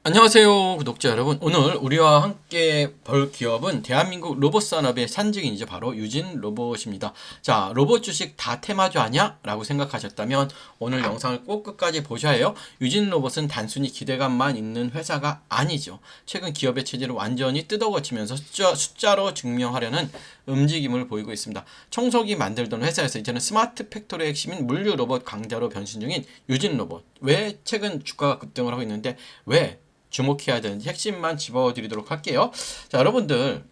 안녕하세요 구독자 여러분. 오늘 우리와 함께 볼 기업은 대한민국 로봇 산업의 산증인이죠. 바로 유진 로봇입니다. 자, 로봇 주식 다 테마주 아냐? 라고 생각하셨다면 오늘 영상을 꼭 끝까지 보셔야 해요. 유진 로봇은 단순히 기대감만 있는 회사가 아니죠. 최근 기업의 체질을 완전히 뜯어고치면서 숫자로 증명하려는 움직임을 보이고 있습니다. 청소기 만들던 회사에서 이제는 스마트 팩토리의 핵심인 물류 로봇 강자로 변신 중인 유진 로봇. 왜 최근 주가가 급등을 하고 있는데 왜 주목해야 되는지 핵심만 짚어드리도록 할게요. 자, 여러분들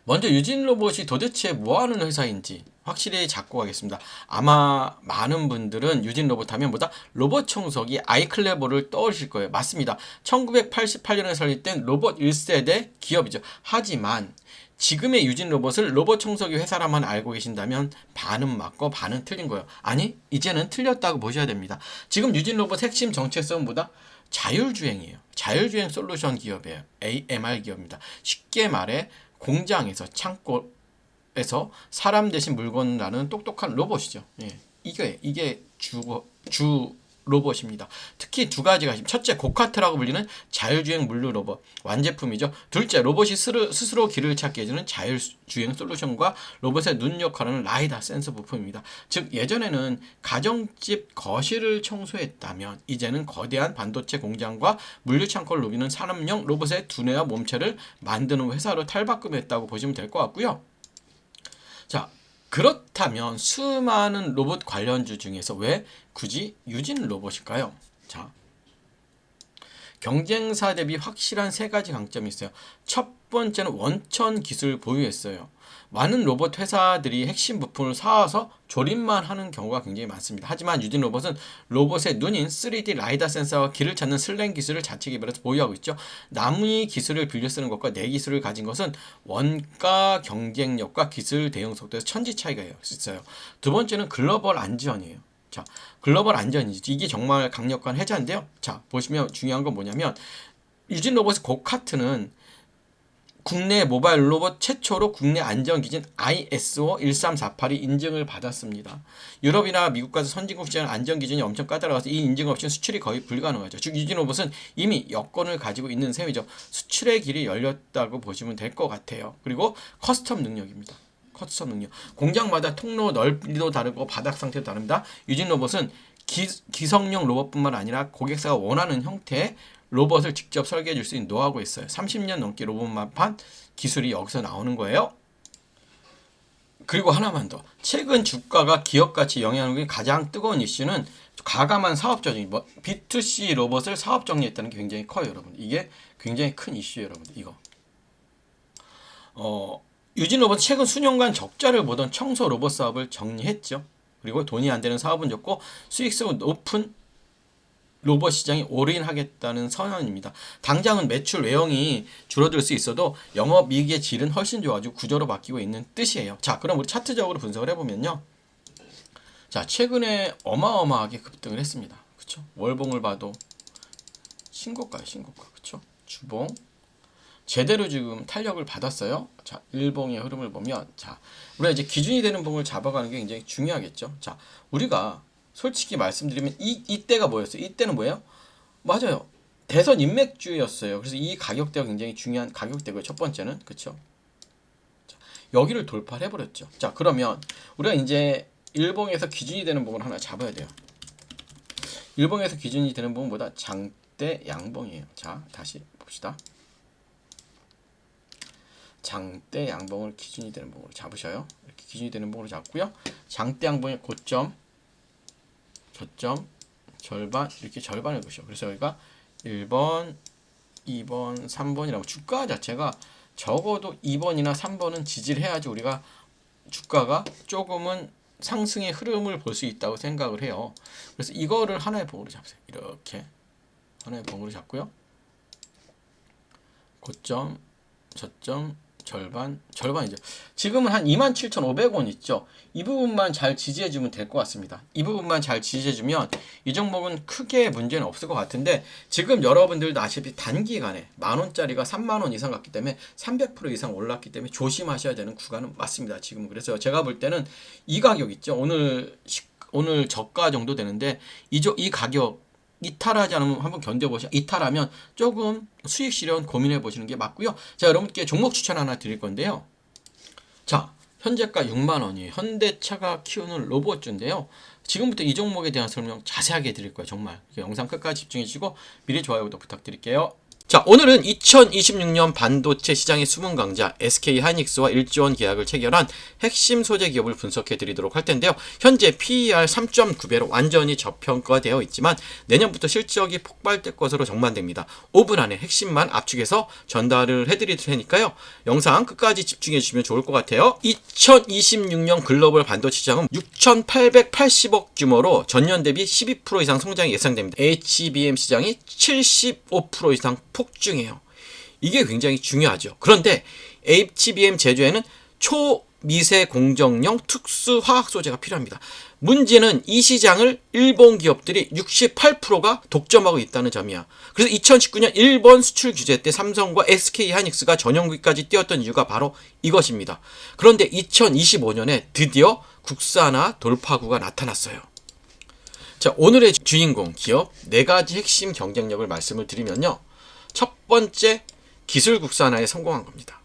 먼저 유진 로봇이 도대체 뭐하는 회사인지 확실히 잡고 가겠습니다. 아마 많은 분들은 유진 로봇 하면 보다 로봇 청소기 아이클레버를 떠올리실 거예요. 맞습니다. 1988년에 설립된 로봇 1세대 기업이죠. 하지만 지금의 유진 로봇을 로봇 청소기 회사라만 알고 계신다면 반은 맞고 반은 틀린 거예요. 아니, 이제는 틀렸다고 보셔야 됩니다. 지금 유진 로봇 핵심 정체성은 뭐다? 자율주행이에요. 자율주행 솔루션 기업이에요. AMR 기업입니다. 쉽게 말해 공장에서 창고에서 사람 대신 물건을 나누는 똑똑한 로봇이죠. 예, 이게 주 로봇입니다. 특히 두 가지가 있습니다. 첫째, 고카트라고 불리는 자율주행 물류 로봇 완제품이죠. 둘째, 로봇이 스스로 길을 찾게 해주는 자율주행 솔루션과 로봇의 눈 역할을 하는 라이다 센서 부품입니다. 즉 예전에는 가정집 거실을 청소했다면 이제는 거대한 반도체 공장과 물류 창고를 누비는 산업용 로봇의 두뇌와 몸체를 만드는 회사로 탈바꿈했다고 보시면 될 것 같고요. 자, 그렇다면 수많은 로봇 관련주 중에서 왜 굳이 유진 로봇일까요? 자, 경쟁사 대비 확실한 세 가지 강점이 있어요. 첫 번째는 원천 기술을 보유했어요. 많은 로봇 회사들이 핵심 부품을 사와서 조립만 하는 경우가 굉장히 많습니다. 하지만 유진 로봇은 로봇의 눈인 3D 라이다 센서와 길을 찾는 슬램 기술을 자체 개발해서 보유하고 있죠. 남의 기술을 빌려 쓰는 것과 내 기술을 가진 것은 원가 경쟁력과 기술 대응 속도에서 천지 차이가 있어요. 두 번째는 글로벌 안전이에요. 자, 글로벌 안전이지. 이게 정말 강력한 해자인데요. 자, 보시면 중요한 건 뭐냐면 유진 로봇의 고카트는 국내 모바일 로봇 최초로 국내 안전기준 ISO 13482 인증을 받았습니다. 유럽이나 미국 같은 선진국 시장 안전기준이 엄청 까다로워서 이 인증 없이는 수출이 거의 불가능하죠. 즉 유진 로봇은 이미 여건을 가지고 있는 셈이죠. 수출의 길이 열렸다고 보시면 될 것 같아요. 그리고 커스텀 능력입니다. 커스텀 능력. 공장마다 통로 넓이도 다르고 바닥 상태도 다릅니다. 유진 로봇은 기성용 로봇뿐만 아니라 고객사가 원하는 형태의 로봇을 직접 설계해 줄 수 있는 노하우가 있어요. 30년 넘게 로봇만 판 기술이 여기서 나오는 거예요. 그리고 하나만 더. 최근 주가가 기업가치 영향력이 가장 뜨거운 이슈는 과감한 사업 정리. B2C 로봇을 사업 정리했다는 게 굉장히 커요, 여러분. 이게 굉장히 큰 이슈예요, 여러분. 이거. 유진 로봇 최근 수년간 적자를 보던 청소 로봇 사업을 정리했죠. 그리고 돈이 안 되는 사업은 적고 수익성은 높은 로봇 시장에 올인하겠다는 선언입니다. 당장은 매출 외형이 줄어들 수 있어도 영업이익의 질은 훨씬 좋아지고 구조로 바뀌고 있는 뜻이에요. 자, 그럼 우리 차트적으로 분석을 해보면요. 자, 최근에 어마어마하게 급등을 했습니다. 그쵸? 월봉을 봐도 신고가예요, 신고가. 그쵸? 주봉. 제대로 지금 탄력을 받았어요. 자, 일봉의 흐름을 보면, 자, 우리가 이제 기준이 되는 봉을 잡아가는 게 굉장히 중요하겠죠. 자, 우리가 솔직히 말씀드리면 이때가 뭐였어요? 이때는 뭐예요? 맞아요. 대선 인맥주였어요. 그래서 이 가격대가 굉장히 중요한 가격대고요. 첫 번째는. 그쵸? 자, 여기를 돌파를 해버렸죠. 자, 그러면 우리가 이제 일봉에서 기준이 되는 봉을 하나 잡아야 돼요. 일봉에서 기준이 되는 봉보다 장대 양봉이에요. 자, 다시 봅시다. 장대 양봉을 기준이 되는 봉으로 잡으셔요. 이렇게 기준이 되는 봉으로 잡고요. 장대 양봉의 고점, 저점, 절반, 이렇게 절반을 보셔. 그래서 여기가 1번, 2번, 3번이라고 주가 자체가 적어도 2번이나 3번은 지지를 해야지 우리가 주가가 조금은 상승의 흐름을 볼 수 있다고 생각을 해요. 그래서 이거를 하나의 봉으로 잡으세요. 이렇게 하나의 봉으로 잡고요. 고점, 저점, 절반이죠. 지금은 한 27,500원 있죠. 이 부분만 잘 지지해주면 될 것 같습니다. 이 부분만 잘 지지해주면 이 종목은 크게 문제는 없을 것 같은데 지금 여러분들도 아시다시피 단기간에 만원짜리가 3만원 이상 갔기 때문에 300% 이상 올랐기 때문에 조심하셔야 되는 구간은 맞습니다. 지금 그래서 제가 볼 때는 이 가격 있죠. 오늘 저가 정도 되는데 이 가격 이탈하지 않으면 한번 견뎌보시죠. 이탈하면 조금 수익 실현 고민해 보시는 게 맞고요. 자, 여러분께 종목 추천 하나 드릴 건데요. 자, 현재가 6만 원이에요. 현대차가 키우는 로봇주인데요. 지금부터 이 종목에 대한 설명 자세하게 드릴 거예요. 정말 영상 끝까지 집중해 주시고 미리 좋아요 구독 부탁드릴게요. 자, 오늘은 2026년 반도체 시장의 숨은 강자 SK 하이닉스와 1조 원 계약을 체결한 핵심 소재 기업을 분석해 드리도록 할 텐데요. 현재 PER 3.9배로 완전히 저평가되어 있지만 내년부터 실적이 폭발될 것으로 전망됩니다. 5분 안에 핵심만 압축해서 전달을 해드릴 테니까요. 영상 끝까지 집중해 주시면 좋을 것 같아요. 2026년 글로벌 반도체 시장은 6,880억 규모로 전년 대비 12% 이상 성장이 예상됩니다. HBM 시장이 75% 이상 폭증해요. 이게 굉장히 중요하죠. 그런데 HBM 제조에는 초미세 공정용 특수 화학 소재가 필요합니다. 문제는 이 시장을 일본 기업들이 68%가 독점하고 있다는 점이야. 그래서 2019년 일본 수출 규제 때 삼성과 SK 하이닉스가 전용기까지 뛰었던 이유가 바로 이것입니다. 그런데 2025년에 드디어 국산화 돌파구가 나타났어요. 자, 오늘의 주인공 기업 4가지 핵심 경쟁력을 말씀을 드리면요. 첫 번째, 기술 국산화에 성공한 겁니다.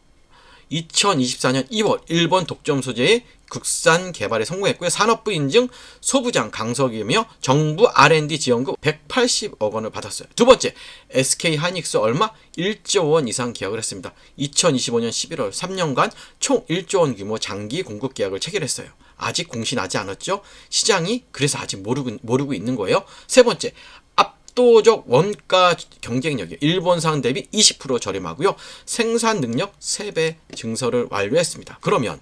2024년 2월 일본 독점 소재의 국산 개발에 성공했고요. 산업부 인증 소부장 강석이며 정부 R&D 지원금 180억 원을 받았어요. 두 번째, SK 하이닉스 얼마? 1조 원 이상 계약을 했습니다. 2025년 11월 3년간 총 1조 원 규모 장기 공급 계약을 체결했어요. 아직 공시나지 않았죠? 시장이 그래서 아직 모르고 있는 거예요. 세 번째, 압도적 원가 경쟁력이 일본산 대비 20% 저렴하고요. 생산 능력 3배 증설을 완료했습니다. 그러면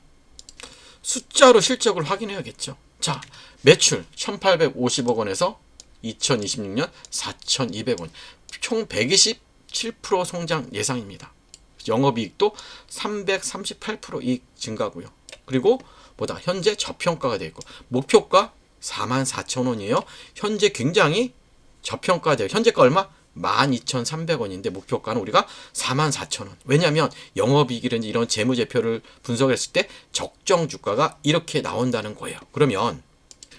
숫자로 실적을 확인해야겠죠. 자, 매출 1,850억 원에서 2026년 4,200원, 총 127% 성장 예상입니다. 영업이익도 338% 이익 증가고요. 그리고 현재 저평가가 되어 있고 목표가 44,000원이에요. 현재 굉장히 저평가돼요. 현재가 얼마? 12,300원인데 목표가는 우리가 44,000원. 왜냐하면 영업이익이라든지 이런 재무제표를 분석했을 때 적정 주가가 이렇게 나온다는 거예요. 그러면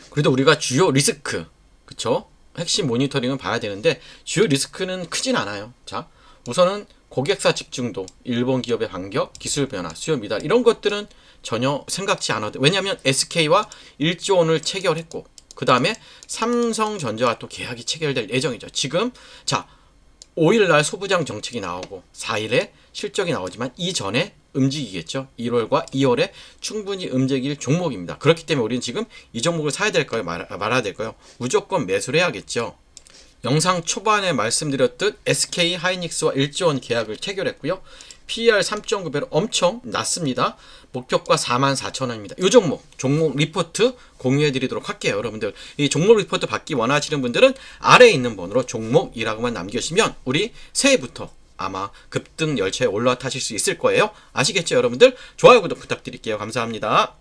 그래도 우리가 주요 리스크, 그쵸? 핵심 모니터링은 봐야 되는데 주요 리스크는 크진 않아요. 자, 우선은 고객사 집중도, 일본 기업의 반격, 기술 변화, 수요 미달 이런 것들은 전혀 생각지 않아도, 왜냐하면 SK와 1조 원을 체결했고 그 다음에 삼성전자와 또 계약이 체결될 예정이죠. 지금 자, 5일날 소부장 정책이 나오고 4일에 실적이 나오지만 이전에 움직이겠죠. 1월과 2월에 충분히 움직일 종목입니다. 그렇기 때문에 우리는 지금 이 종목을 사야 될까요? 말아야 될까요? 무조건 매수를 해야겠죠. 영상 초반에 말씀드렸듯 SK 하이닉스와 1조 원 계약을 체결했고요. PER 3.9배로 엄청 낮습니다. 목표가 44,000원입니다. 이 종목 리포트 공유해 드리도록 할게요. 여러분들 이 종목 리포트 받기 원하시는 분들은 아래에 있는 번호로 종목이라고만 남겨주시면 우리 새해부터 아마 급등 열차에 올라타실 수 있을 거예요. 아시겠죠 여러분들? 좋아요 구독 부탁드릴게요. 감사합니다.